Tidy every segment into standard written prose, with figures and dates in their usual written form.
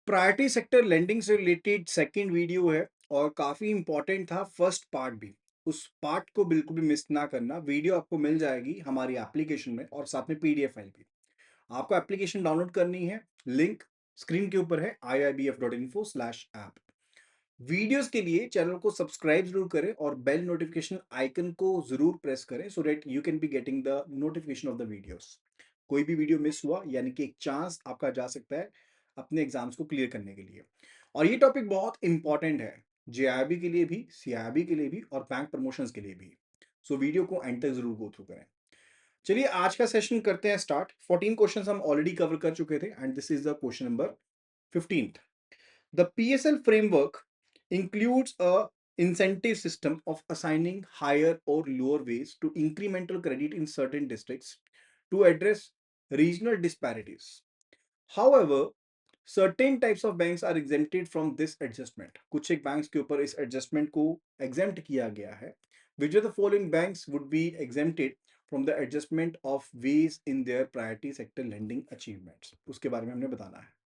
Priority sector lending से related second video है और काफ़ी इंपॉर्टेंट था फर्स्ट पार्ट भी। उस पार्ट को बिल्कुल भी मिस ना करना। वीडियो आपको मिल जाएगी हमारी एप्लीकेशन में और साथ में पीडीएफ फाइल भी। आपको एप्लीकेशन डाउनलोड करनी है, लिंक स्क्रीन के ऊपर है iibf.info/app। वीडियोस के लिए चैनल को सब्सक्राइब जरूर करें और बेल नोटिफिकेशन आइकन को जरूर प्रेस करें so that you can be getting the notification of the videos. कोई भी वीडियो मिस हुआ यानी कि एक चांस आपका जा सकता है अपने एग्जाम्स को क्लियर करने के लिए। और ये टॉपिक बहुत इंपॉर्टेंट है, जेआईबी के लिए भी, सीआईबी के लिए भी और बैंक प्रमोशंस के लिए भी। सो वीडियो को एंड तक जरूर गो थ्रू करें। चलिए आज का सेशन करते हैं स्टार्ट। 14 क्वेश्चंस हम ऑलरेडी कवर कर चुके थे and this is the question number 15th। The PSL framework includes a incentive system of assigning higher or lower ways to incremental credit in certain districts to address regional disparities. However, certain types of banks are exempted from this adjustment. कुछ एक banks के ऊपर इस adjustment को exempt किया गया है. Which of the following banks would be exempted from the adjustment of ways in their priority sector lending achievements? उसके बारे में हमने बताना है.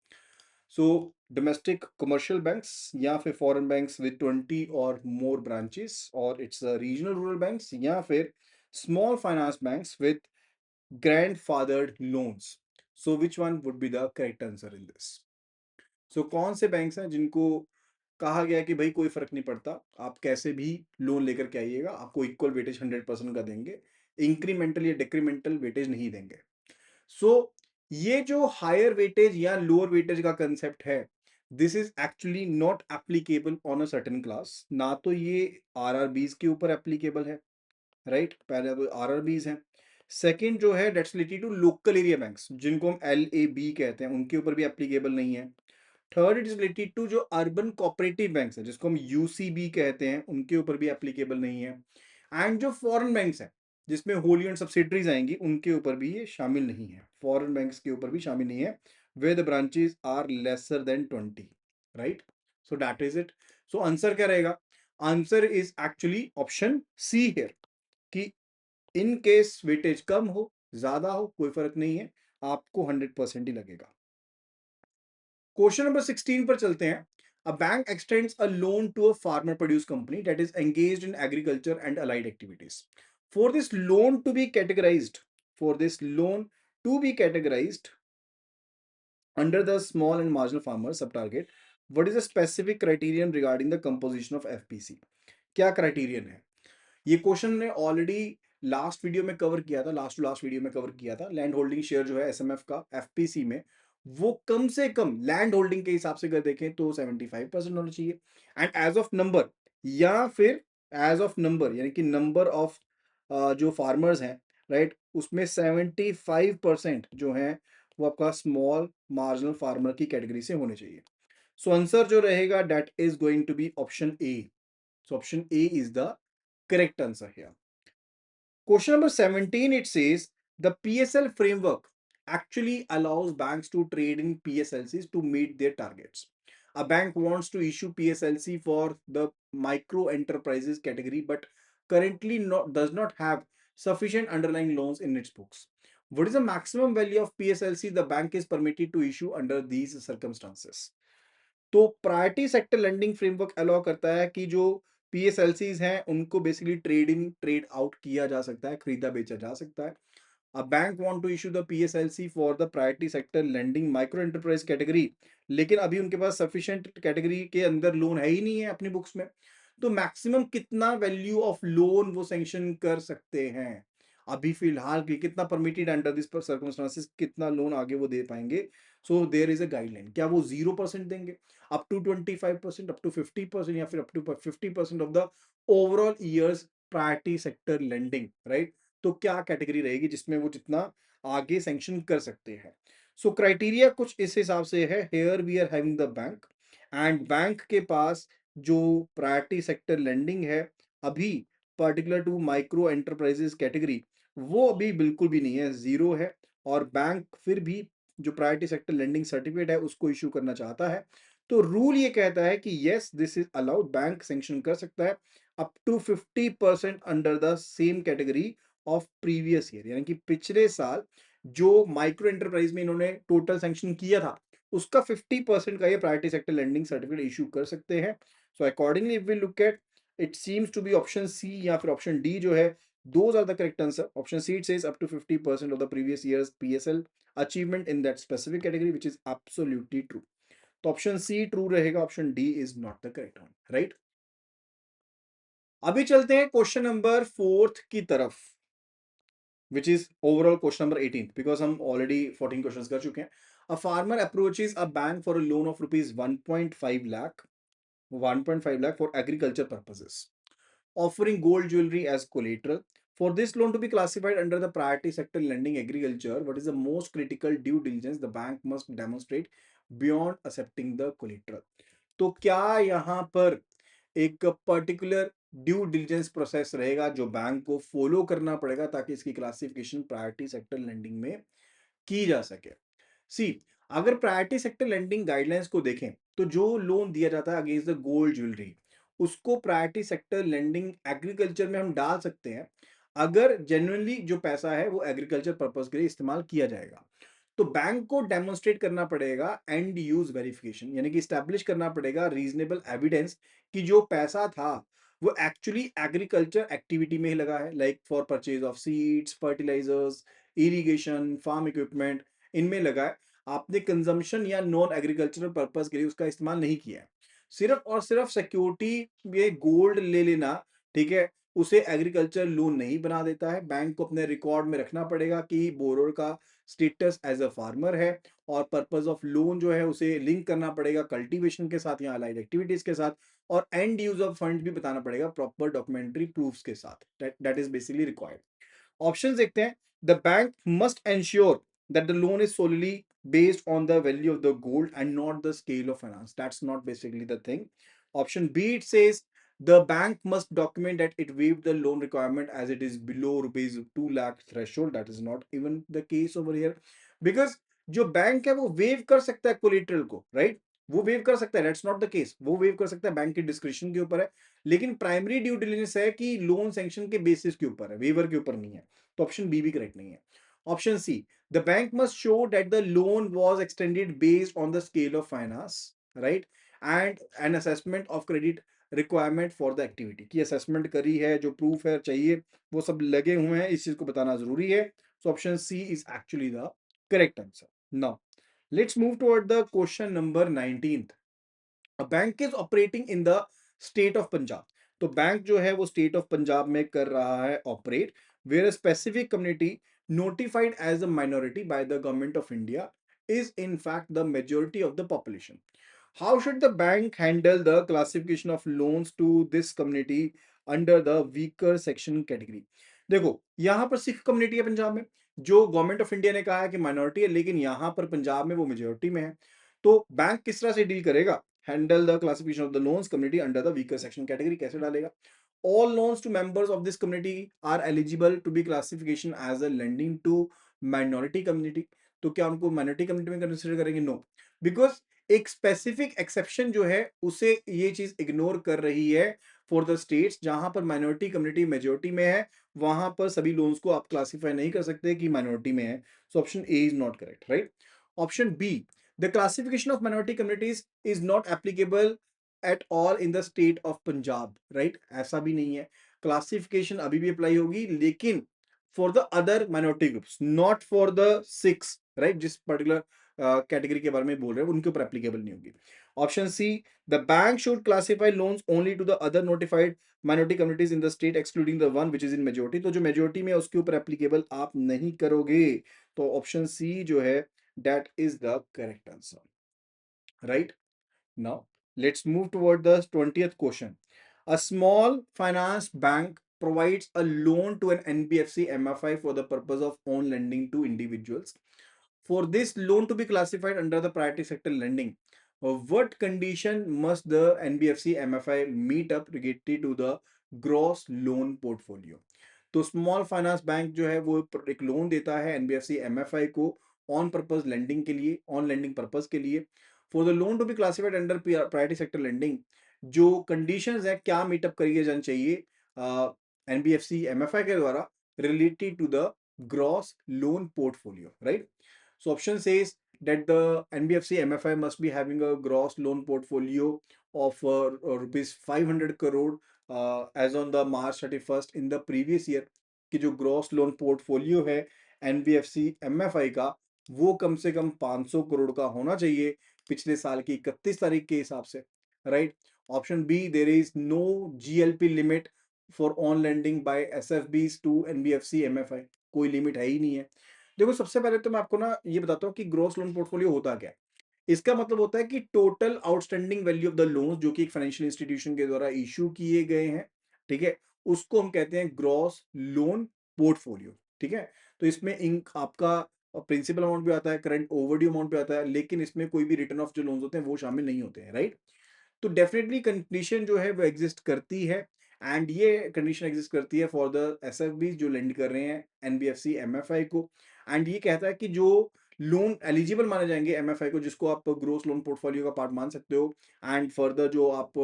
सो डोमेस्टिक कमर्शियल बैंक्स या फिर फॉरेन बैंक्स विद 20 और मोर ब्रांचेस और इट्स रीजनल रूरल बैंक्स या फिर small finance banks with grandfathered loans. So which one would be the correct answer in this? So कौन से बैंक्स हैं जिनको कहा गया है कि भाई कोई फर्क नहीं पड़ता, आप कैसे भी लोन लेकर के आइएगा, आपको इक्वल वेटेज 100% का देंगे, इंक्रीमेंटल या डिक्रीमेंटल वेटेज नहीं देंगे। सो ये जो हायर वेटेज या लोअर वेटेज का कंसेप्ट है, this is actually not applicable on a certain class. ना तो ये आरआरबीज के ऊपर एप्लीकेबल है, राइट? पहले तो आरआरबीज हैं। सेकंड जो है debts related to local area banks जिनको हम एल ए बी कहते हैं, उनके ऊपर भी एप्लीकेबल नहीं है। Third it is related to जो अर्बन कोऑपरेटिव बैंक्स है जिसको हम यूसीबी कहते हैं, उनके ऊपर भी एप्लीकेबल नहीं है। एंड जो फॉरेन बैंक्स हैं जिसमें होली एंड सब्सिडरीज आएंगी, उनके ऊपर भी ये शामिल नहीं है। फॉरेन बैंक्स के ऊपर भी शामिल नहीं है where the branches are lesser than 20, right? So that is it. So answer क्या रहेगा? Answer is actually option C here, कि इन केस वेटेज कम हो ज्यादा हो कोई फर्क नहीं है, आपको 100% ही लगेगा। क्वेश्चन नंबर 16 पर चलते हैं। A bank extends a loan to a farmer produce company that is engaged in agriculture and allied activities. For this loan to be categorised for this loan to be categorised under the small and marginal farmers sub target, what is the specific criterion regarding the composition of FPC? क्या criterion है? ये question ने already last video में cover किया था, last to last video में cover किया था। लैंड होल्डिंग शेयर जो है एसएमएफ का एफपीसी में, वो कम से कम लैंड होल्डिंग के हिसाब से अगर देखें तो 75% होना चाहिए। एंड एज ऑफ नंबर या फिर एज ऑफ नंबर यानी कि नंबर ऑफ जो फार्मर्स हैं, राइट, उसमें 75% जो है वो आपका स्मॉल मार्जिनल फार्मर की कैटेगरी से होने चाहिए। सो आंसर जो रहेगा that is going to be option A. So option A is the correct answer here. Question number 17, it says the PSL framework actually allows banks to trade in PSLCs to meet their targets. A bank wants to issue PSLC for the micro enterprises category but currently does not have sufficient underlying loans in its books. What is the maximum value of PSLC the bank is permitted to issue under these circumstances? तो priority sector lending framework allow करता है कि जो PSLCs हैं उनको basically trade in trade out किया जा सकता है, खरीदा बेचा जा सकता है। A bank want to issue the PSLC for the priority sector lending micro enterprise category, लेकिन अभी उनके पास सफिशिएंट कैटेगरी के अंदर लोन है ही नहीं है अपनी बुक्स में। तो मैक्सिमम कितना वैल्यू ऑफ लोन वो सैंक्शन कर सकते हैं अभी फिलहाल की, कितना परमिटेड अंडर दिस सर्कमस्टांसेस, कितना लोन आगे वो दे पाएंगे? So there is a guideline. क्या वो 0% देंगे, अप टू 25%, अप टू 50% या फिर up to 50% of the overall years priority sector lending, right? तो क्या कैटेगरी रहेगी जिसमें वो जितना आगे सैंक्शन कर सकते हैं? सो क्राइटेरिया कुछ इस हिसाब से है। Here we are having the bank and bank के पास जो प्रायोरिटी सेक्टर लेंडिंग है अभी particular to micro enterprises category, वो अभी बिल्कुल भी नहीं है, जीरो है। और बैंक फिर भी जो प्रायोरिटी सेक्टर लेंडिंग सर्टिफिकेट है उसको इशू करना चाहता है। तो रूल ये कहता है कि yes this is allowed, bank sanction कर सकता है up to 50% under the same category of previous year, यानी कि पिछले साल जो माइक्रो एंटरप्राइज में इन्होंने टोटल सैंक्शन किया था उसका 50% का ये priority sector lending certificate issue कर सकते हैं। So accordingly if we look at, it seems to be option C या फिर ऑप्शन डी जो है, those are the correct answer. Option C it says up to 50% of the previous years PSL achievement in that specific category, which is absolutely true. तो option C true रहेगा, option D is not the correct one, right. अभी चलते हैं question number 4 की तरफ, which is overall question number 18, because हम already 14 questions कर चुके हैं। A farmer approaches a bank for a loan of rupees 1.5 lakh, 1.5 lakh for agriculture purposes, offering gold jewelry as collateral. For this loan to be classified under the priority sector lending agriculture, what is the most critical due diligence the bank must demonstrate beyond accepting the collateral? तो क्या यहाँ पर एक particular due diligence process रहेगा जो bank को follow करना पड़ेगा ताकि इसकी क्लासिफिकेशन प्रायोरिटी सेक्टर लेंडिंग में की जा सके? सी, अगर प्रायोरिटी सेक्टर लेंडिंग गाइडलाइंस को देखें तो जो लोन दिया जाता है अगेंस्ट द गोल्ड ज्वेलरी, उसको प्रायोरिटी सेक्टर लेंडिंग एग्रीकल्चर में हम डाल सकते हैं अगर जेन्युइनली जो पैसा है वो एग्रीकल्चर पर्पस के लिए इस्तेमाल किया जाएगा। तो बैंक को डेमोन्स्ट्रेट करना पड़ेगा एंड यूज वेरिफिकेशन, यानी कि स्टैब्लिश करना पड़ेगा रीजनेबल एविडेंस कि जो पैसा था वो एक्चुअली एग्रीकल्चर एक्टिविटी में ही लगा है, like for purchase of seeds, fertilisers, irrigation, farm equipment, इनमें लगा है। आपने कंजम्पशन या नॉन एग्रीकल्चरल पर्पस के लिए उसका इस्तेमाल नहीं किया है। सिर्फ और सिर्फ सिक्योरिटी ये गोल्ड ले लेना, ठीक है, उसे एग्रीकल्चर लोन नहीं बना देता है। बैंक को अपने रिकॉर्ड में रखना पड़ेगा कि बोरोर का स्टेटस एज अ फार्मर है, और पर्पस ऑफ लोन जो है उसे लिंक करना पड़ेगा कल्टीवेशन के साथ या अलाइड एक्टिविटीज के साथ, और एंड यूज ऑफ फंड भी बताना पड़ेगा प्रॉपर डॉक्यूमेंट्री प्रूफ्स के साथ। That is basically required. Option देखते हैं। The bank must ensure that the loan is solely based on the value of the gold and not the scale of finance. That's not basically the thing. Option B, it says the bank must document that it waived the loan requirement as it is below rupees 2 lakh threshold. That is not even the case over here, because जो bank है वो wave कर सकता है collateral को, right, वो wave कर सकता है, दैट्स नॉट द केस। वो वेव कर सकता है, बैंक के डिस्क्रिप्शन के ऊपर है, लेकिन प्राइमरी ड्यू डिलिजेंस है कि लोन सैंक्शन के बेसिस के ऊपर है, वेवर के ऊपर नहीं है। तो ऑप्शन बी भी करेक्ट नहीं है। Option C, the bank must show that the loan was extended based on the scale of finance, right, and an assessment of credit requirement for the activity, की assessment करी है, जो proof है चाहिए वो सब लगे हुए हैं, इस चीज को बताना जरूरी है। So option C is actually the correct answer. Now let's move toward the question number 19th. A bank is operating in the state of Punjab. तो बैंक जो है वो स्टेट ऑफ पंजाब में कर रहा है operate, where a specific community notified as a minority by the government of India is in fact the majority of the population. How should the bank handle the classification of loans to this community under the weaker section category? देखो यहां पर Sikh community है पंजाब में, जो government of India ने कहा है कि माइनॉरिटी है, लेकिन यहां पर पंजाब में वो मेजोरिटी में है। तो बैंक किस तरह से डील करेगा? Handle the classification of the loans community under the weaker section category, कैसे डालेगा? All loans to members of this community are eligible to be classification as a lending to minority community. तो क्या उनको minority community में consider करेंगे? No, because एक specific exception जो है उसे ये चीज इग्नोर कर रही है फॉर द स्टेट्स जहां पर माइनॉरिटी कम्युनिटी मेजोरिटी में है, वहां पर सभी लोन्स को आप क्लासिफाई नहीं कर सकते कि माइनॉरिटी में है। So option A is not correct, right. Option B, the classification of minority communities is not applicable at all in the state of Punjab, right, ऐसा भी नहीं है। क्लासिफिकेशन अभी भी अप्लाई होगी, लेकिन for the other minority groups, not for the six, right, जिस particular category के बारे में बोल रहे हैं उनके ऊपर एप्लीकेबल नहीं होगी। Option C, the bank should classify loans only to the other notified minority communities in the state excluding the one which is in majority. तो जो मेजोरिटी में है उसके ऊपर एप्लीकेबल आप नहीं करोगे। तो ऑप्शन सी जो है that is the correct answer, right. Now, let's move toward the 20th question. A small finance bank provides a loan to an NBFC MFI for the purpose of own lending to individuals. For this loan to be classified under the priority sector lending, what condition must the NBFC MFI meet up related to the gross loan portfolio? तो small finance bank जो है वो एक loan देता है NBFC MFI को on purpose lending के लिए, ऑन लेंडिंग पर्पस के लिए। For the loan to be classified under priority sector lending, जो कंडीशंस है क्या मीटअप करिए जाना चाहिए एनबीएफसी एमएफआई के द्वारा related to the gross loan portfolio, right. So option says that the NBFC MFI must be having a gross loan portfolio of rupees 500 crore as on the March 31st in the previous year, कि जो gross loan portfolio है NBFC MFI का वो कम से कम 500 करोड़ का होना चाहिए पिछले साल की 31 तारीख के हिसाब से, right. Option B, there is no GLP limit for on lending by SFBs to NBFC MFI, कोई लिमिट है ही नहीं है। देखो सबसे पहले तो मैं आपको ना ये बताता हूँ कि ग्रॉस लोन पोर्टफोलियो होता क्या है। इसका मतलब होता है कि total outstanding value of the loans जो कि एक फाइनेंशियल इंस्टीट्यूशन के द्वारा इशू किए गए हैं, ठीक है, उसको हम कहते हैं ग्रॉस लोन पोर्टफोलियो, ठीक है। तो इसमें इंक आपका प्रिंसिपल अमाउंट भी आता है, करंट ओवरड्यू अमाउंट भी आता है, लेकिन इसमें कोई भी रिटर्न ऑफ जो लोन्स होते हैं वो शामिल नहीं होते हैं, राइट। तो डेफिनेटली कंडीशन जो है वो एग्जिस्ट करती है, एंड ये कंडीशन एग्जिस्ट करती है फॉर द एसएफबी जो लेंड कर रहे हैं एनबीएफसी एमएफआई को। एंड ये कहता है कि जो लोन एलिजिबल माने जाएंगे एमएफआई को, जिसको आप ग्रोस लोन पोर्टफोलियो का पार्ट मान सकते हो, एंड फर्दर जो आप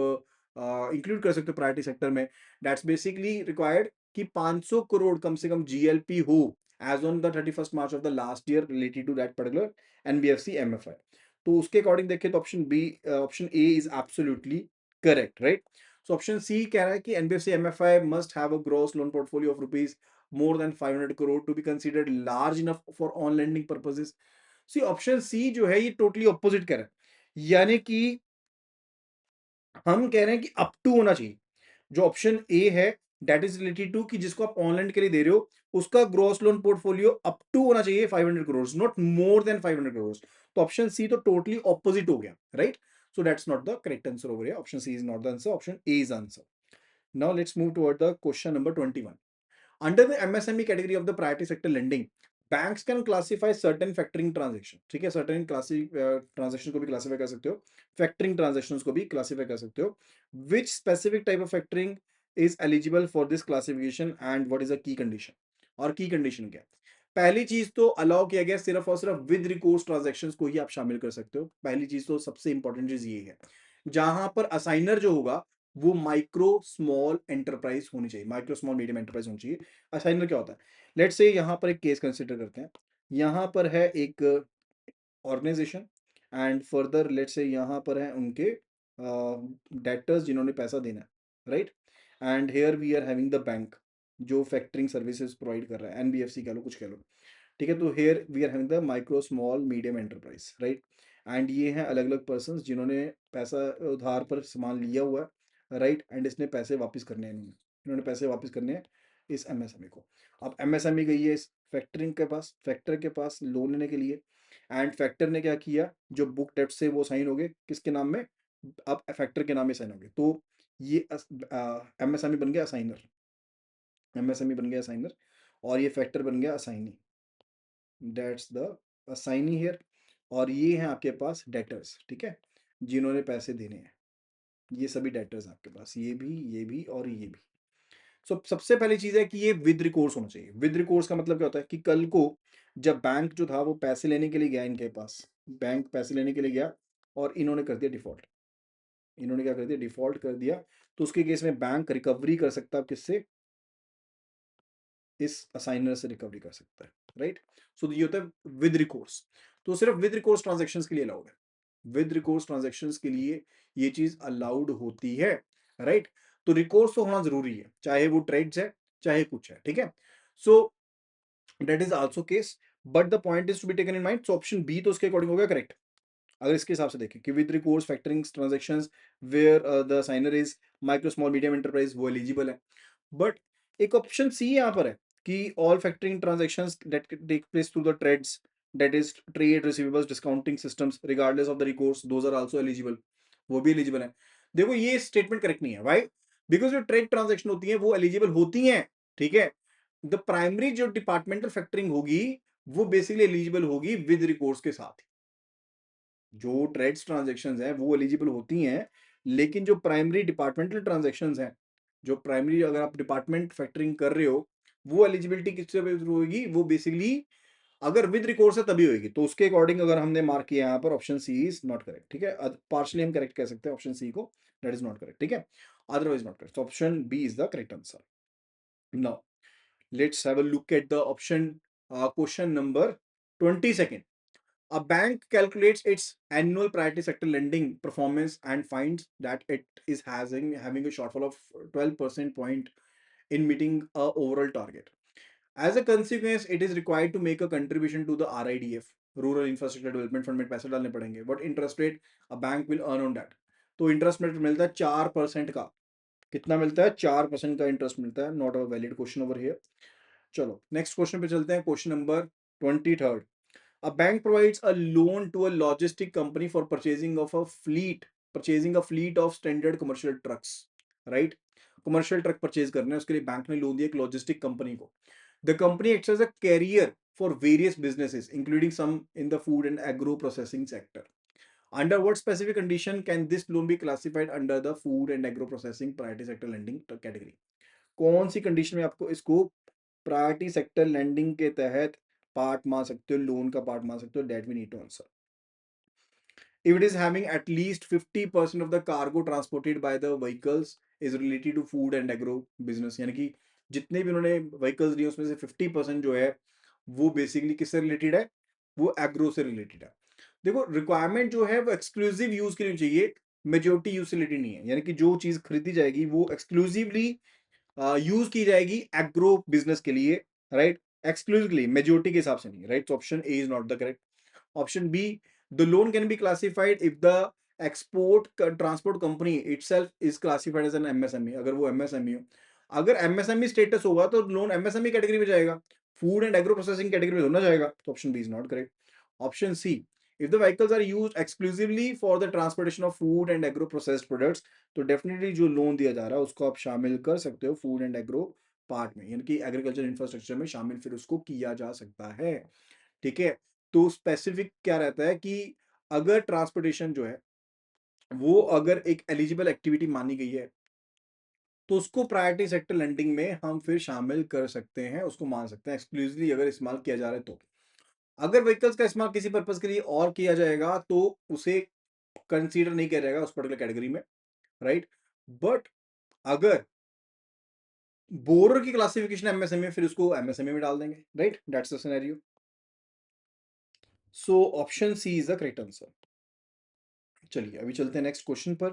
इंक्लूड कर सकते हो प्रायोरिटी सेक्टर में, दैट्स बेसिकली रिक्वायर्ड कि 500 करोड़ कम से कम जीएलपी हो as on the 31st March of the last year related to that particular NBFC MFI. तो उसके अकॉर्डिंग देखें तो option B, option A is absolutely correct, right. So option C कह रहा है कि NBFC MFI must have a gross loan portfolio of rupees more than 500 crore to be considered large enough for on lending purposes. C option C जो है ये totally opposite कह रहा है, यानी कि हम कह रहे हैं कि अप टू होना चाहिए। जो ऑप्शन ए है दैट इज रिलेटेड टू कि जिसको आप ऑनलाइन के लिए दे रहे हो उसका gross loan portfolio up to होना चाहिए 500 crore, not more than 500 crore. तो ऑप्शन सी तो टोटली ऑपोजिट हो गया, right. So that's not the correct answer over here, option C is not the answer, option A is answer. Now let's move toward the question number 21। Under the MSME category of the priority sector lending, banks can classify certain factoring transaction, ठीक है, certain transaction को भी classify कर सकते हो, factoring transactions को भी classify कर सकते हो। विच specific type of factoring is eligible for this classification and what is a की कंडीशन। और की कंडीशन क्या है? पहली चीज तो अलाउ किया गया सिर्फ और सिर्फ विद रिकोर्स ट्रांजेक्शंस को ही आप शामिल कर सकते हो। पहली चीज तो सबसे इंपॉर्टेंट चीज ये है, जहां पर असाइनर जो होगा वो माइक्रो स्मॉल एंटरप्राइज होनी चाहिए, माइक्रो स्मॉल मीडियम एंटरप्राइज होनी चाहिए। असाइनर क्या होता है? लेट्स से यहाँ पर एक केस कंसिडर करते हैं, यहाँ पर है एक organisation, and further let's say यहाँ पर है उनके डेटर्स जिन्होंने पैसा देना है, right. And here we are having the bank जो फैक्टरिंग सर्विसेज प्रोवाइड कर रहा है, एनबीएफसी कह लो, कुछ कह लो, ठीक है। तो here we are having the micro small medium enterprise, right. And ये हैं अलग अलग पर्सन जिन्होंने पैसा उधार पर सामान लिया हुआ है, राइट। एंड इसने पैसे वापस करने हैं, इन्होंने पैसे वापस करने हैं इस एमएसएमई को। अब एमएसएमई गई है इस फैक्टरिंग के पास, फैक्टर के पास लोन लेने के लिए, एंड फैक्टर ने क्या किया, जो बुक डेट से वो साइन हो गए किसके नाम में, अब फैक्टर के नाम में साइन हो गए, तो ये एमएसएमई बन गया असाइनर, एमएसएमई बन गया असाइनर, और ये फैक्टर बन गया assignee, that's the assignee here. और ये हैं आपके पास डेटर्स, ठीक है, जिन्होंने पैसे देने हैं, ये सभी डेटर्स आपके पास, ये भी और ये भी। सो सबसे पहली चीज है कि ये विद रिकोर्स होना चाहिए। विद रिकोर्स का मतलब क्या होता है कि कल को जब बैंक जो था वो पैसे लेने के लिए गया इनके पास, बैंक पैसे लेने के लिए गया और इन्होंने कर दिया डिफॉल्ट, इन्होंने क्या कर दिया, डिफॉल्ट कर दिया, तो उसके केस में बैंक रिकवरी कर सकता है किससे, इस असाइनर से रिकवरी कर सकता है, राइट। सो ये होता है विद रिकोर्स। तो सिर्फ विद रिकोर्स ट्रांजेक्शन्स के लिए अलाउड है, विद रिकोर्स ट्रांजेक्शन्स के लिए ये चीज अलाउड होती है, राइट। तो रिकोर्स तो होना जरूरी है, चाहे वो ट्रेड्स है चाहे कुछ है, ठीक है। So that is also case, but the point is to be taken in mind. So option B तो उसके अकॉर्डिंग हो गया करेक्ट। अगर इसके हिसाब से देखें कि with recourse factoring transactions where the signer is micro small medium enterprise, वो एलिजिबल है। बट एक ऑप्शन सी यहाँ पर है कि all factoring transactions that take place through the TReDS, that is trade receivables discounting systems regardless of the recourse, those are also eligible, वो भी eligible है। देखो ये स्टेटमेंट करेक्ट नहीं है, व्हाई? बिकॉज जो ट्रेड ट्रांजेक्शन होती है वो एलिजिबल होती हैं, ठीक है। द प्राइमरी जो डिपार्टमेंटल फैक्टरिंग होगी वो बेसिकली एलिजिबल होगी विद रिकोर्स के साथ। जो ट्रेड्स ट्रांजेक्शंस हैं वो एलिजिबल होती हैं, लेकिन जो प्राइमरी डिपार्टमेंटल ट्रांजेक्शंस हैं, जो प्राइमरी अगर आप डिपार्टमेंट फैक्टरिंग कर रहे हो, वो एलिजिबिलिटी किससे थ्रू होगी, वो बेसिकली अगर विद रिकोर्स है तभी होगी। तो उसके अकॉर्डिंग अगर हमने मार्क किया यहाँ पर option C is not correct, ठीक है। पार्शली हम करेक्ट कह सकते हैं ऑप्शन सी को, दैट इज नॉट करेक्ट, ठीक है, otherwise not correct. Option B is the correct answer. Now let's have a look at the option question number 22। A bank calculates its annual priority sector lending performance and finds that it is having a shortfall of 12 percent point in meeting a overall target. As a consequence, it is required to make a contribution to the RIDF, Rural Infrastructure Development Fund में पैसे डालने पड़ेंगे. What interest rate a bank will earn on that? तो interest rate मिलता है 4% का. कितना मिलता है? 4% का इंटरेस्ट मिलता है. Not a valid question over here. चलो नेक्स्ट क्वेश्चन पे चलते हैं. Question number 23rd. A bank provides a loan to a logistic company for purchasing a fleet of standard commercial trucks, right? Commercial truck purchase करना है, उसके लिए bank ने loan दिया एक लॉजिस्टिक कंपनी को. The company acts as a carrier for various businesses including some in the food and agro processing sector. Under what specific condition can this loan be classified under the food and agro processing priority sector lending category? कौन सी condition में आपको इसको priority sector lending के तहत part मान सकते हो, लोन का पार्ट मान सकते हो? That we need to answer. If it is having at least 50% of the cargo transported by the vehicles is related to food and agro business, यानी कि जितने भी उन्होंने व्हीकल्स लिए उसमें से 50% जो है वो बेसिकली किससे रिलेटेड है? वो एग्रो से रिलेटेड है. देखो रिक्वायरमेंट जो है वो एक्सक्लूसिव यूज के लिए चाहिए, मेजोरिटी यूज से रिलेटेड नहीं है. यानी कि जो चीज खरीदी जाएगी वो एक्सक्लूसिवली यूज की जाएगी एग्रो बिजनेस के लिए, राइट? एक्सक्लूसिवली, मेजोरिटी के हिसाब से नहीं, right? Option A is not the correct. Option B, the loan can be classified if the transport company itself is classified as an MSME. अगर वो MSME हो, अगर MSME स्टेटस होगा तो लोन MSME कैटेगरी में जाएगा, food and agro processing category में होना जाएगा. तो option B is not correct. Option C, if the vehicles are used exclusively for the transportation of food and agro processed products, तो definitely जो loan दिया जा रहा है उसको आप शामिल कर सकते हो फूड एंड एग्रो पार्ट में, यानी कि एग्रीकल्चर इंफ्रास्ट्रक्चर में शामिल फिर उसको किया जा सकता है. ठीक है. तो स्पेसिफिक क्या रहता है कि अगर ट्रांसपोर्टेशन जो है वो अगर एक एलिजिबल एक्टिविटी मानी गई है तो उसको प्रायोरिटी सेक्टर लेंडिंग में हम फिर शामिल कर सकते हैं, उसको मान सकते हैं एक्सक्लूसिवली अगर इस्तेमाल किया जा रहा है तो. अगर व्हीकल्स का इस्तेमाल किसी पर्पज के लिए और किया जाएगा तो उसे कंसीडर नहीं किया जाएगा उस पर्टिकुलर कैटेगरी में, राइट? बट अगर बोरर की क्लासिफिकेशन एमएसएमई फिर उसको एमएसएमई में डाल देंगे, right? That's the scenario. So option C is the correct answer. चलिए अभी चलते हैं नेक्स्ट क्वेश्चन पर.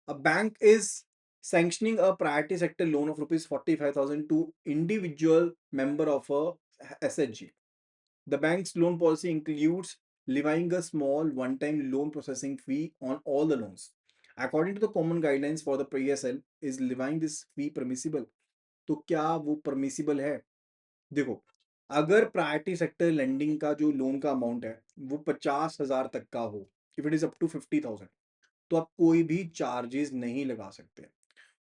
A bank is sanctioning a priority sector loan of rupees 45,000 to individual member of a SHG. The bank's loan policy includes levying a small one-time loan processing fee on all the loans. According to the common guidelines for the PSL, is levying this fee permissible? तो क्या वो permissible है? देखो, अगर priority sector lending का जो loan का amount है वो 50,000 तक का हो, if it is up to 50,000, तो आप कोई भी चार्जेस नहीं लगा सकते.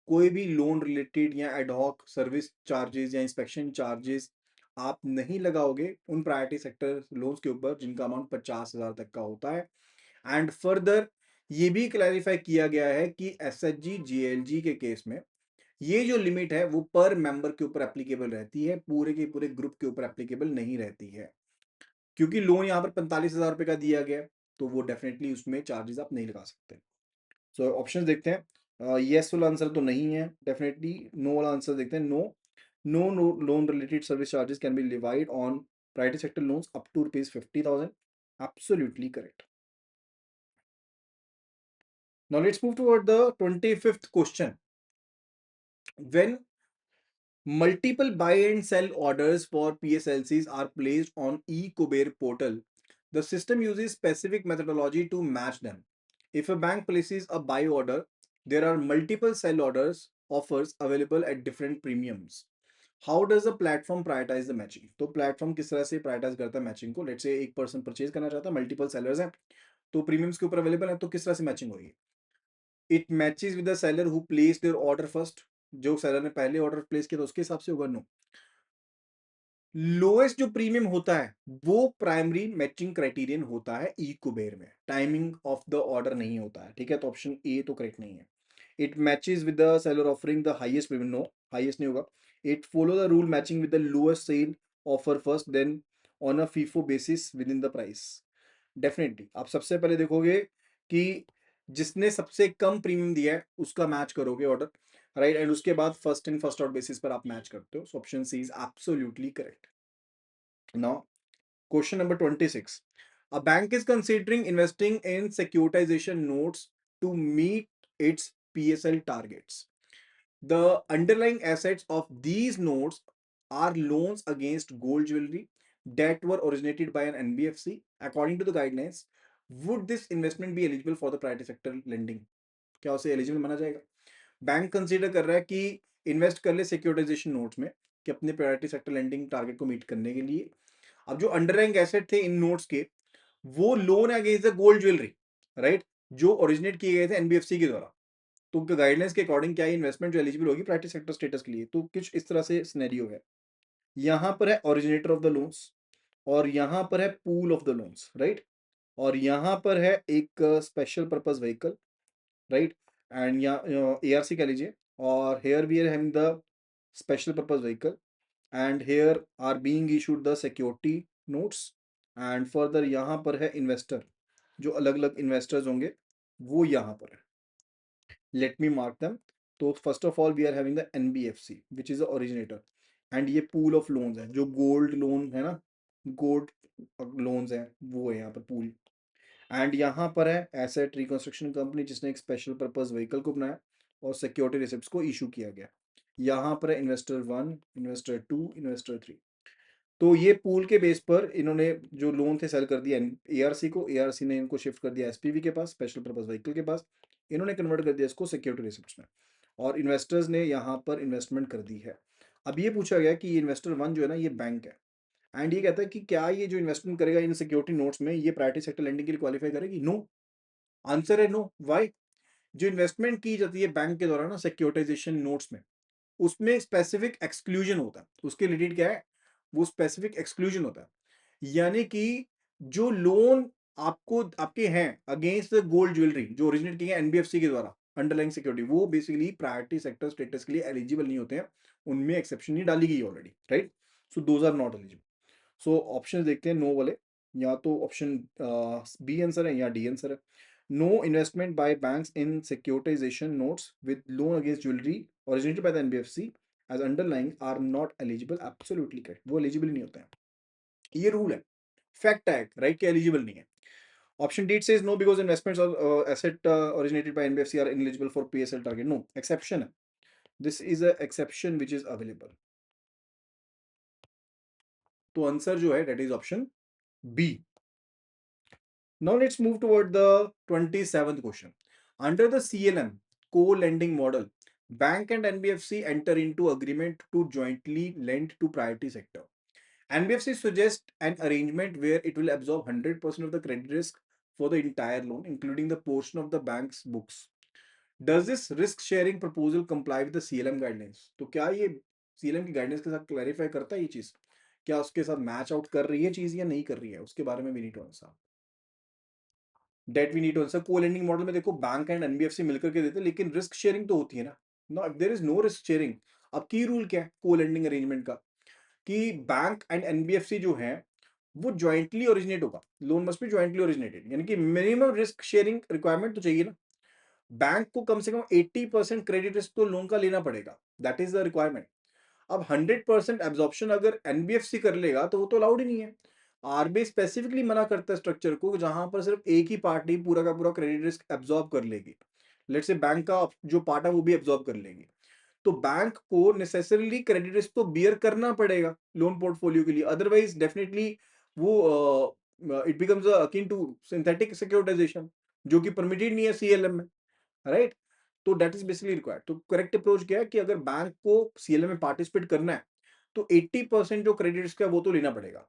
कोई भी लोन रिलेटेड या एडहॉक सर्विस चार्जेस या इंस्पेक्शन चार्जेस आप नहीं लगाओगे उन प्रायोरिटी सेक्टर लोन्स के ऊपर जिनका अमाउंट 50,000 तक का होता है. एंड फर्दर ये भी क्लैरिफाई किया गया है कि एसएचजी जीएलजी के केस में ये जो लिमिट है वो पर मेंबर के ऊपर एप्लीकेबल रहती है, पूरे के पूरे ग्रुप के ऊपर एप्लीकेबल नहीं रहती है, क्योंकि लोन यहाँ पर 45,000 रुपए का दिया गया है तो वो डेफिनेटली उसमें चार्जेस आप नहीं लगा सकते. सो ऑप्शन देखते हैं. यस वाला आंसर तो नहीं है डेफिनेटली. नो वाला आंसर देखते हैं. No, no loan related service charges can be levied on private sector loans up to rupees 50,000. Absolutely correct. Now let's move toward the 25th question. When multiple buy and sell orders for PSLCs are placed on eKuber portal, the system uses specific methodology to match them. If a bank places a buy order, there are multiple sell orders offers available at different premiums. How does the platform prioritize the matching? तो platform किस तरह से prioritise करता है matching को? Let's say एक person purchase करना चाहता है, मल्टीपल सेलर्स हैं तो प्रीमियम्स के ऊपर अवेलेबल है, तो किस तरह से मैचिंग होगी? It matches with the seller who place their order first. जो सेलर ने पहले ऑर्डर प्लेस किया तो उसके हिसाब से होगा. नो, लोएस्ट जो प्रीमियम होता है वो प्राइमरी मैचिंग क्राइटेरियन होता है ई कुबेर में, टाइमिंग ऑफ द ऑर्डर नहीं होता है. ठीक है, तो ऑप्शन ए तो करेक्ट नहीं है. It matches with the seller offering the highest premium. No, highest नहीं होगा. It follow the rule matching with the lowest sell offer first then on a FIFO basis within the price. Definitely आप सबसे पहले देखोगे कि जिसने सबसे कम premium दिया है उसका मैच करोगे ऑर्डर, राइट? एंड उसके बाद first in first out basis पर आप मैच करते हो. So option C is absolutely correct. Now, question number 26. A bank is considering investing in securitization notes to meet its PSL targets. The underlying assets of these notes are loans against gold jewelry that were originated by an NBFC. According to the guidelines, would this investment be eligible for the priority sector lending? क्या उसे eligible माना जाएगा? Bank consider कर रहा है कि invest कर ले सिक्योरिटाइजेशन नोट्स में कि अपने प्रायोरिटी सेक्टर लेंडिंग टारगेट को मीट करने के लिए। अब जो अंडरलाइंग एसेट थे इन नोट्स के, वो loan against the gold jewellery, right, जो ओरिजिनेट किए गए थे एनबीएफसी के द्वारा। तो गाइडलाइंस के अकॉर्डिंग क्या इन्वेस्टमेंट जो एलिजिबल होगी प्राइवेट सेक्टर स्टेटस के लिए? तो कुछ इस तरह से सिनेरियो है। यहाँ पर है ओरिजिनेटर ऑफ द लोन्स, और यहाँ पर है pool of the loans, right, और यहाँ पर है एक special purpose vehicle, right, and यहाँ एआरसी कह लीजिए, और here we are having the special purpose vehicle, and here are being issued the security notes, and further यहाँ पर है इन्वेस्टर, जो अलग अलग इन्वेस्टर्स होंगे वो यहाँ पर है। Let me mark them. तो first of all we are having the NBFC which is the originator, and ये पूल ऑफ लोन्स है, जो गोल्ड लोन है ना, गोल्ड लोन्स हैं वो है यहाँ पर पूल। एंड यहाँ पर है एसेट रिकंस्ट्रक्शन कंपनी जिसने एक स्पेशल पर्पस व्हीकल को बनाया और सिक्योरिटी रिसिप्ट्स को इशू किया गया। यहाँ पर है इन्वेस्टर 1, इन्वेस्टर 2, इन्वेस्टर 3। तो ये पूल के बेस पर इन्होंने जो लोन थे सेल कर दिया एआरसी को, एआरसी ने इनको शिफ्ट कर दिया एसपीवी के पास, स्पेशल पर्पस व्हीकल के पास, इन्होंने कन्वर्ट कर दिया इसको सिक्योरिटी रिसिप्ट्स में, और इन्वेस्टर्स ने यहाँ पर इन्वेस्टमेंट कर दी है। अब ये पूछा गया कि इन्वेस्टर 1 जो है ना ये बैंक है, एंड ये कहता है कि क्या ये जो इन्वेस्टमेंट करेगा इन सिक्योरिटी नोट्स में ये प्रायोरिटी सेक्टर लेंडिंग के लिए क्वालिफाई करेगी? नो। आंसर है नो। वाई? जो इन्वेस्टमेंट की जाती है बैंक के द्वारा ना सिक्योरिटाइजेशन नोट्स में, उसमें स्पेसिफिक एक्सक्लूजन होता है। उसके रिलेटेड क्या है? वो स्पेसिफिक एक्सक्लूजन होता है, यानी कि जो लोन आपको आपके हैं अगेंस्ट द गोल्ड ज्वेलरी जो ओरिजिनेट किए हैं एनबीएफसी के द्वारा अंडरलाइंग सिक्योरिटी, वो बेसिकली प्रायोरिटी सेक्टर स्टेटस के लिए एलिजिबल नहीं होते हैं। उनमें एक्सेप्शन नहीं डाली गई already, right. So those are not eligible. So option देखते हैं नो वाले। या तो ऑप्शन बी आंसर है या डी आंसर है। No investment by banks in securitization notes with loan against jewellery originated by the NBFC as underlying are not eligible, absolutely correct, वो eligible नहीं होते हैं। ये रूल है, फैक्ट है, राइट, कि एलिजिबल नहीं है। Option D says no because investments और asset originated by NBFC are ineligible for PSL target। No, exception है, this is a exception which is available. तो आंसर जो है that is option B. Now let's move toward the 27th question. Under the CLM co-lending model, bank and NBFC enter into agreement to jointly lend to priority sector. NBFC suggests an arrangement where it will absorb 100% of the credit risk for the entire loan, including the portion of the bank's books. Does this risk sharing proposal comply with the CLM guidelines? तो क्या ये CLM की guidance के साथ clarify करता है ये चीज? क्या उसके साथ मैच आउट कर रही है चीज या नहीं कर रही है? उसके बारे में we need to answer. That we need to answer. Co lending model में देखो बैंक एंड एनबीएफसी मिलकर के देते हैं, लेकिन रिस्क शेयरिंग तो होती है ना। No, there is no risk sharing. अब की रूल क्या है को लेंडिंग अरेंजमेंट का? कि बैंक एंड एनबीएफसी जो है वो ज्वाइंटली ओरिजिनेट होगा, loan must B jointly originated, यानी कि मिनिमम रिस्क शेयरिंग रिक्वायरमेंट तो चाहिए ना। बैंक को कम से कम 80% क्रेडिट रिस्क तो लोन का लेना पड़ेगा, दैट इज द रिक्वायरमेंट। अब 100% एब्जॉर्प्शन अगर एनबीएफसी कर लेगा तो वो तो अलाउड ही नहीं है। आरबीआई स्पेसिफिकली मना करता है स्ट्रक्चर को जहां पर सिर्फ एक ही पार्टी पूरा का पूरा क्रेडिट रिस्क एब्जॉर्ब कर लेगी। लेट्स से बैंक का जो पार्ट है वो भी एब्जॉर्ब कर लेगी। तो बैंक को नेसेसरीली क्रेडिट रिस्क तो बियर करना पड़ेगा लोन पोर्टफोलियो के लिए, अदरवाइज डेफिनेटली वो it becomes akin to synthetic securitization, जो कि परमिटेड नहीं है सीएलएम में, राइट। तो दैट इज बेसिकली रिक्वायर्ड। तो करेक्ट अप्रोच क्या है कि अगर बैंक को सीएलएम में पार्टिसिपेट करना है तो 80% जो क्रेडिट रिस्क है वो तो लेना पड़ेगा।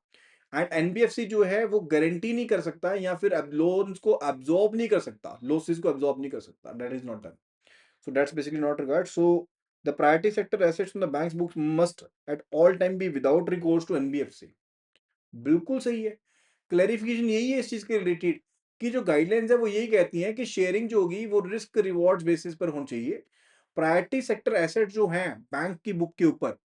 एंड एनबीएफसी जो है वो गारंटी नहीं कर सकता या फिर लोन्स को एब्जॉर्ब नहीं कर सकता, लॉसेस को एब्जॉर्ब नहीं कर सकता, that is not done. So that's basically not required. So the priority sector assets from the bank's books must at all time be without recourse to NBFC. बिल्कुल सही है। क्लैरिफिकेशन यही है इस चीज के रिलेटेड कि जो गाइडलाइंस है वो यही कहती हैं कि शेयरिंग जो होगी वो रिस्क रिवॉर्ड बेसिस पर होनी चाहिए। प्रायोरिटी सेक्टर एसेट जो हैं बैंक की बुक के ऊपर,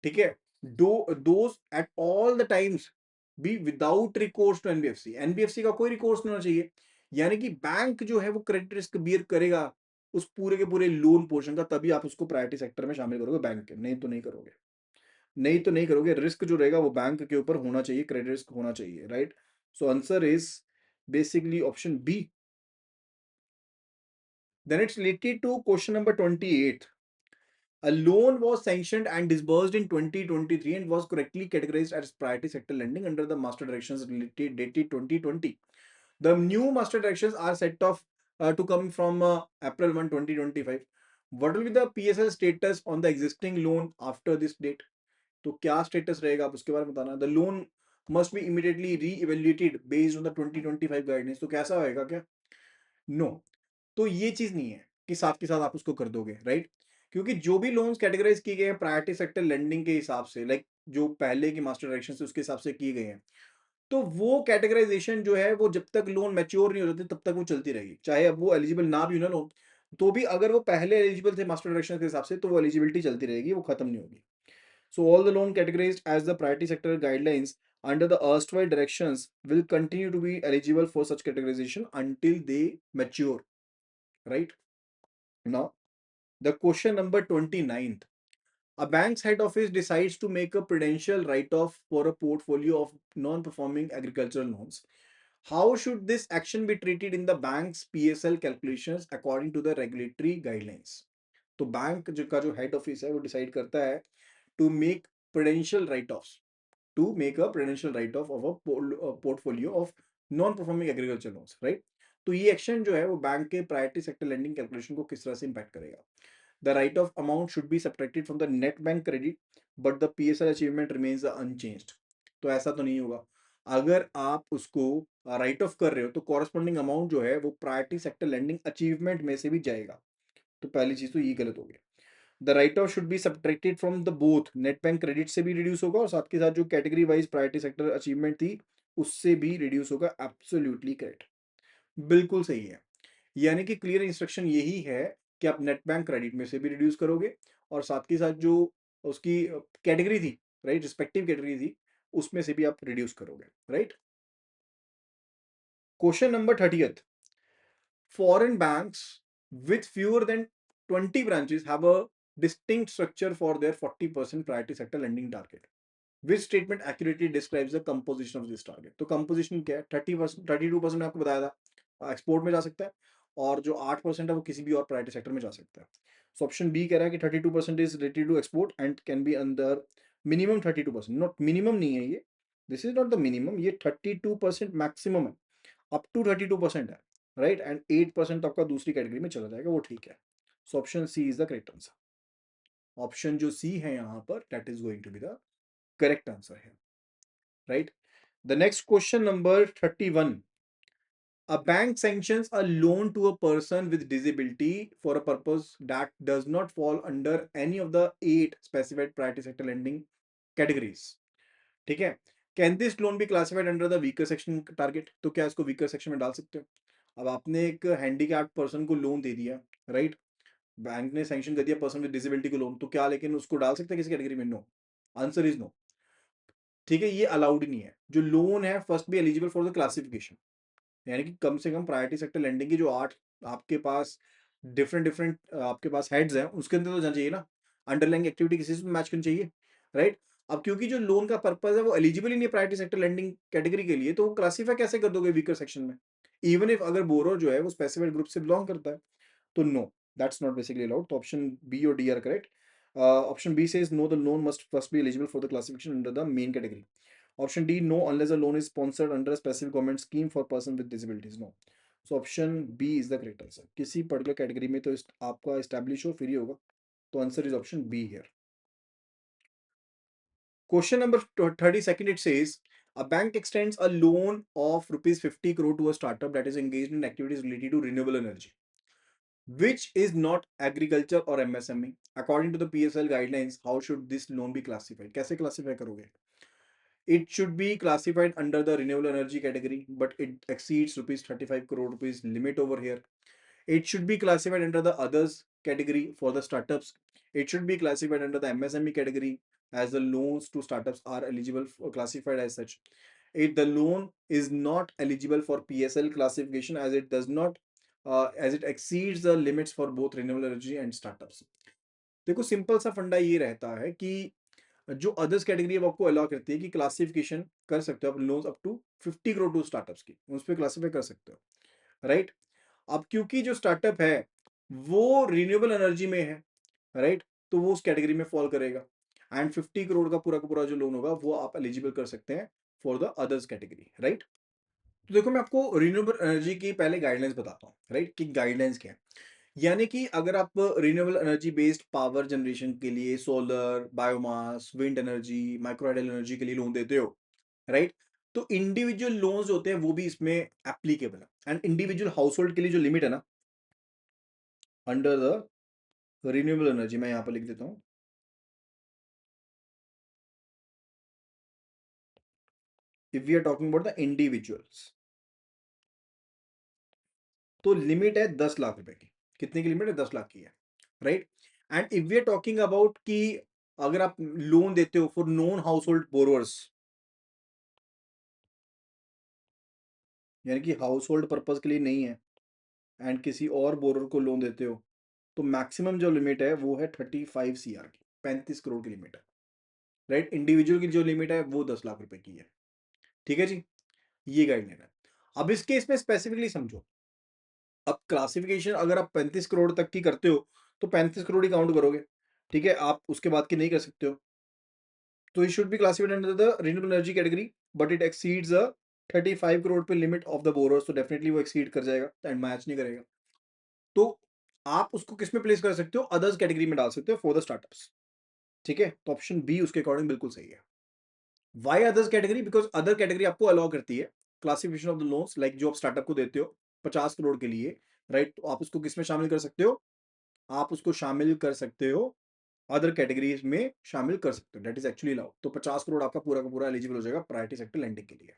ठीक है, those at all the times be without recourse to NBFC. NBFC का कोई रिकोर्स नहीं होना चाहिए, यानी कि बैंक जो है वो क्रेडिट रिस्क बियर करेगा उस पूरे के पूरे लोन पोर्शन का, तभी आप उसको प्रायोरिटी सेक्टर में शामिल करोगे बैंक के, नहीं तो नहीं करोगे। नहीं तो नहीं करोगे। रिस्क जो रहेगा वो बैंक के ऊपर होना चाहिए, क्रेडिट रिस्क होना चाहिए, right. So answer is basically option B. Then it's related to question number 28. A loan was sanctioned and disbursed in 2023 and was correctly categorized as priority sector lending under the master directions related dated 2020. The new master directions are set off to come from April 1, 2025. What will be the PSL status on the existing loan after this date? तो क्या status रहेगा आप उसके बारे में बताना. The loan must be immediately reevaluated based on the 2025 guidance. तो कैसा होएगा क्या? नो. तो ये चीज नहीं है कि साथ के साथ आप उसको कर दोगे, राइट? क्योंकि जो भी लोन्स कैटेगराइज किए गए हैं प्रायोरिटी सेक्टर लेंडिंग के हिसाब से, लाइक जो पहले की मास्टर डायरेक्शन से उसके हिसाब से किए गए हैं, तो वो कैटेगराइजेशन जो है वो जब तक लोन मैच्योर नहीं हो जाते तब तक वो चलती रहेगी. चाहे अब वो एलिजिबल ना भी हो ना लोन, तो भी अगर वो पहले एलिजिबल थे मास्टर डायरेक्शन के हिसाब से तो वो एलिजिबिलिटी चलती रहेगी, वो खत्म नहीं होगी. So all the loan categorized as the priority sector guidelines under the erstwhile directions will continue to be eligible for such categorization until they mature. Right? Now, the question number 29th. A bank's head office decides to make a prudential write-off for a portfolio of non-performing agricultural loans. How should this action be treated in the bank's PSL calculations according to the regulatory guidelines? तो bank का जो head office है वो decide करता है to make prudential write-offs to make a prudential write-off of a portfolio of non-performing agriculture loans, right? तो ये action जो है वो बैंक के प्रायोरिटी सेक्टर लेंडिंग कैलकुलेशन को किस तरह से इंपैक्ट करेगा. The right of amount should be subtracted from the net bank credit but the PSL achievement remains unchanged. तो ऐसा तो नहीं होगा. अगर आप उसको राइट ऑफ कर रहे हो तो कॉरस्पॉन्डिंग अमाउंट जो है वो प्रायोरिटी सेक्टर लेंडिंग अचीवमेंट में से भी जाएगा. तो पहली चीज तो ये गलत हो गया. The right of should be subtracted from the both net bank credit से भी रिड्यूस होगा और साथ के साथ जो category wise priority sector achievement थी उससे भी रिड्यूस होगा. एब्सोल्युटली करेक्ट, बिल्कुल सही है. यानी कि क्लियर इंस्ट्रक्शन यही है कि आप नेट बैंक क्रेडिट में से भी रिड्यूस करोगे और साथ के साथ जो उसकी कैटेगरी थी, राइट, रिस्पेक्टिव कैटेगरी थी, उसमें से भी आप रिड्यूस करोगे, right. Question number 30th. Foreign banks with fewer than 20 branches have a distinct structure for their 40% priority sector lending target. Which statement accurately describes the composition of this target? तो composition क्या है? 30%, 32% ने आपको बताया था export में जा सकता है और जो 8% है वो किसी भी और प्रायोरिटी सेक्टर में जा सकता है. सो ऑप्शन बी कह रहा है कि 32% is related to export and can be under minimum 32%. Not minimum नहीं है ये, this is not the minimum, ये 32% मैक्सिमम है, अप टू 32% है, राइट. एंड 8% आपका दूसरी कैटेगरी में चला जाएगा, वो ठीक है. So option C is the correct answer. Option जो सी है यहाँ पर that is going to be the correct answer है, right. The next question number 31. A bank sanctions a loan to a person with disability for a purpose that does not fall under any of the 8 specified priority sector lending categories. ठीक है. Can this loan be classified under the weaker section target? तो क्या इसको weaker section में डाल सकते हो? अब आपने एक हैंडीकैप्ड पर्सन को लोन दे दिया, राइट. बैंक ने सैंक्शन कर दिया पर्सन विद डिसेबिलिटी को लोन, तो क्या लेकिन उसको डाल सकते हैं किसी कैटेगरी में? नो. Answer is no. ठीक है, ये अलाउड नहीं है. जो लोन है first be eligible for the classification, यानी कि कम से कम प्रायोरिटी सेक्टर लेंडिंग की जो 8 आपके पास डिफरेंट डिफरेंट आपके पास हेड्स हैं उसके अंदर तो जाना चाहिए ना. अंडरलाइंग एक्टिविटी किसी से मैच करनी चाहिए, राइट. अब क्योंकि जो लोन का पर्पस है वो एलिजिबल ही नहीं है प्रायोरिटी सेक्टर लेंडिंग कैटेगरी के लिए, तो वो क्लासीफाई कैसे कर दोगे वीकर सेक्शन में, इवन इफ अगर बोरो जो है वो स्पेसिफाइड ग्रुप से बिलोंग करता है. तो no, that's not basically allowed. तो ऑप्शन बी और D are correct. Option B says no, the loan must first be eligible for the classification under the main category. Option D, no, unless a loan is sponsored under a specific government scheme for person with disabilities. No. So option B is the correct answer. किसी particular category में तो आपका establish हो फिर ही होगा. तो answer is option be here. Question number 32nd, it says a bank extends a loan of rupees 50 crore to a startup that is engaged in activities related to renewable energy, which is not agriculture or MSME. According to the PSL guidelines, how should this loan be classified? कैसे classify करोगे? It should be classified under the renewable energy category, but it exceeds rupees 35 crore rupees limit over here. It should be classified under the others category for the startups. It should be classified under the MSME category as the loans to startups are eligible for classified as such. The loan is not eligible for PSL classification as it does not as it exceeds the limits for both renewable energy and startups. देखो simple सा फंडा ये रहता है कि जो others category अब आपको अलाउ करती है कि क्लासिफिकेशन कर सकते हो आप loans up to 50 crore to startups की, उस पर क्लासिफाई कर सकते हो, राइट। अब क्योंकि जो स्टार्टअप है वो रिन्यूएबल एनर्जी में है, राइट, तो वो उस कैटेगरी में फॉल करेगा, एंड 50 करोड़ का पूरा जो लोन होगा वो आप एलिजिबल कर सकते हैं for the others category, right. तो देखो मैं आपको रिन्यूएबल एनर्जी की पहले गाइडलाइंस बताता हूँ, राइट, कि गाइडलाइंस क्या है। यानी कि अगर आप renewable energy based power generation के लिए solar, biomass, wind energy, micro hydel energy के लिए लोन देते हो, राइट, तो इंडिविजुअल लोन्स होते हैं वो भी इसमें एप्लीकेबल है, एंड इंडिविजुअल हाउस होल्ड के लिए जो लिमिट है ना अंडर द रिन्यूएबल एनर्जी, मैं यहां पर लिख देता हूं, if we are talking about the individuals, तो लिमिट है 10 लाख रुपए की। कितने की लिमिट है? 10 लाख की है, right. And if we are talking about कि अगर आप लोन देते हो for non household borrowers, यानी कि हाउस होल्ड पर्पज के लिए नहीं है, एंड किसी और बोरोअर को लोन देते हो, तो मैक्सिमम जो लिमिट है वो है 35 CR की, 35 करोड़ की लिमिट है, राइट। इंडिविजुअल की जो लिमिट है वो 10 लाख रुपए की है, ठीक है जी। ये गाइडलाइन है। अब इस केस में स्पेसिफिकली समझो, अब क्लासिफिकेशन अगर आप 35 करोड़ तक की करते हो तो 35 करोड़ ही काउंट करोगे, ठीक है, आप उसके बाद की नहीं कर सकते हो। तो it should be classified under the renewable energy category, but it exceeds a 35 crore पे लिमिट ऑफ द बोरोअर्स, तो डेफिनेटली वो एक्सीड कर जाएगा एंड मैच नहीं करेगा। तो आप उसको किस में प्लेस कर सकते हो? अदर्स कैटेगरी में डाल सकते हो फॉर द स्टार्टअप्स, ठीक है। तो ऑप्शन बी उसके अकॉर्डिंग बिल्कुल सही है। Why others category? Because other category आपको अलाउ करती है classification of the loans, like जो आप स्टार्टअप को देते हो 50 करोड़ के लिए, राइट, तो आप उसको किस में शामिल कर सकते हो? आप उसको शामिल कर सकते हो, अदर कैटेगरीज में शामिल कर सकते हो, दैट इज एक्चुअली अलाउड। तो 50 करोड़ आपका पूरा का पूरा एलिजिबल हो जाएगा प्रायोरिटी सेक्टर लैंडिंग के लिए।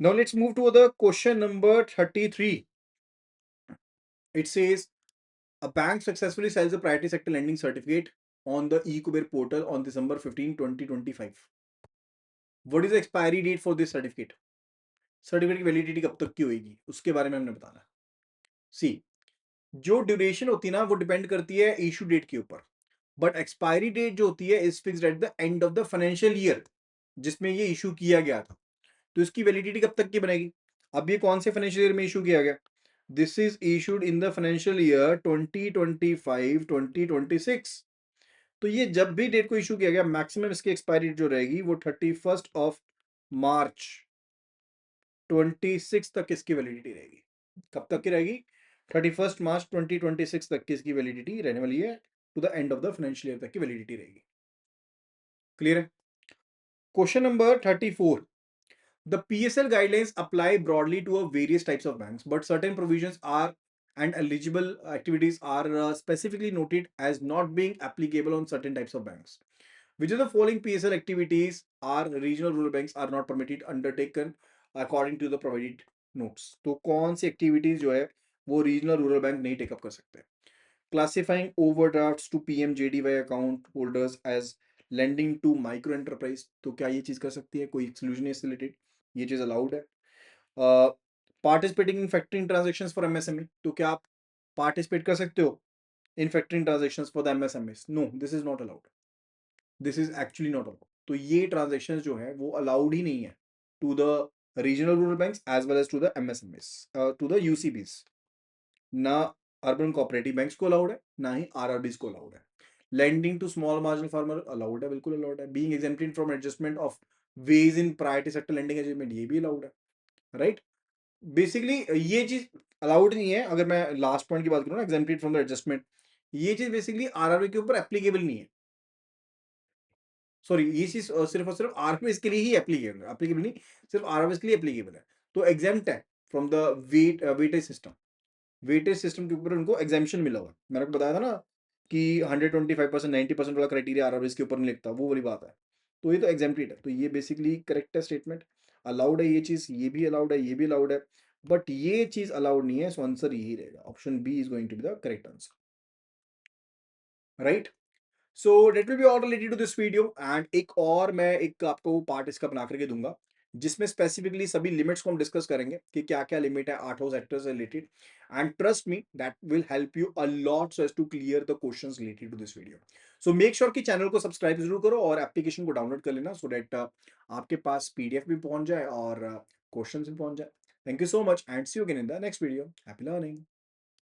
Now let's move to the question number 33। It says a bank successfully sells a priority sector lending certificate on the eCuber portal on December 15, 2025. What is the expiry date for this certificate? Certificate की validity कब तक की होगी उसके बारे में हमने बताना। सी, जो ड्यूरेशन होती है ना वो डिपेंड करती है इशू डेट के ऊपर, बट एक्सपायरी डेट जो होती है is fixed at the end of the financial year जिसमें ये इशू किया गया था। तो इसकी वैलिडिटी कब तक की बनेगी? अब ये कौन से फाइनेंशियल ईयर में इशू किया गया? This is issued in the financial year 2025-2026। तो ये जब भी डेट को इशू किया गया, मैक्सिमम इसकी एक्सपायरी जो रहेगी वो 31 मार्च 26 तक इसकी वैलिडिटी रहेगी। कब तक की रहेगी? 31 मार्च 2026 तक की इसकी वैलिडिटी रहने वाली है, to the end of the financial year तक की वैलिडिटी रहेगी। क्लियर है? Question number 34। The PSL guidelines apply broadly to various types of banks, but certain provisions are and eligible activities are specifically noted as not being applicable on certain types of banks. Which of the following PSL activities are regional rural banks are not permitted undertaken according to the provided notes? तो कौन सी activities जो है वो regional rural bank नहीं take up कर सकते? Classifying overdrafts to PMJDY account holders as lending to micro enterprise, तो क्या ये चीज कर सकती है? कोई सोल्यूशन इससे रिलेटेड? ये चीज अलाउड है। Participating in factoring transactions for MSME, तो क्या आप पार्टिसिपेट कर सकते हो in factoring transactions for the MSMEs? No, this is not allowed, this is actually not allowed. तो ये ट्रांजेक्शन्स जो है वो अलाउड ही नहीं है to the regional rural banks as well as to the MSMEs, to the UCBs. ना urban cooperative banks को अलाउड है, ना ही आरआरबीस को अलाउड है। Lending to small marginal farmer allowed है, बिल्कुल अलाउड है। Being exempted from adjustment of wage in priority sector lending agreement, ये भी अलाउड है, राइट। बेसिकली ये चीज अलाउड नहीं है। अगर मैं लास्ट पॉइंट की बात करूँ ना, एग्जेम्प्टेड फ्रॉम द एडजस्टमेंट, ये चीज बेसिकली आरआरबी के ऊपर एप्लीकेबल नहीं है। सॉरी, ये चीज सिर्फ और सिर्फ आरआरबीएस के लिए ही एप्लीकेबल है, एप्लीकेबल नहीं, सिर्फ आरआरबीएस के लिए एप्लीकेबल है। तो एग्जेम्प्ट है from the weightage system, weightage system के ऊपर उनको एग्जामेशन मिला हुआ है। मैंने आपको बताया था ना कि 125%, 90% वाला क्राइटेरिया आरआरबीएस के ऊपर नहीं लिखता, वो वाली बात है। तो ये तो एग्जेम्प्टेड है, तो ये बेसिकली करेक्ट है स्टेटमेंट। अलाउड है ये चीज, ये भी अलाउड है, ये भी अलाउड है, बट ये चीज अलाउड नहीं है। सो आंसर यही रहेगा, option B is going to be the correct answer, right. So that will be all related to this video, and एक और मैं एक आपको पार्ट इसका बना करके दूंगा, जिसमें स्पेसिफिकली सभी लिमिट्स को हम डिस्कस करेंगे कि क्या-क्या लिमिट है आठों सेक्टर से related and trust me that will help you a lot so as to clear the questions related to this video. So make sure कि चैनल को सब्सक्राइब ज़रूर करो और एप्लीकेशन को डाउनलोड कर लेना सो दैट आपके पास पीडीएफ भी पहुँच जाए और क्वेश्चंस भी पहुँच जाए। Thank you so much and see you again in the next video. Happy learning.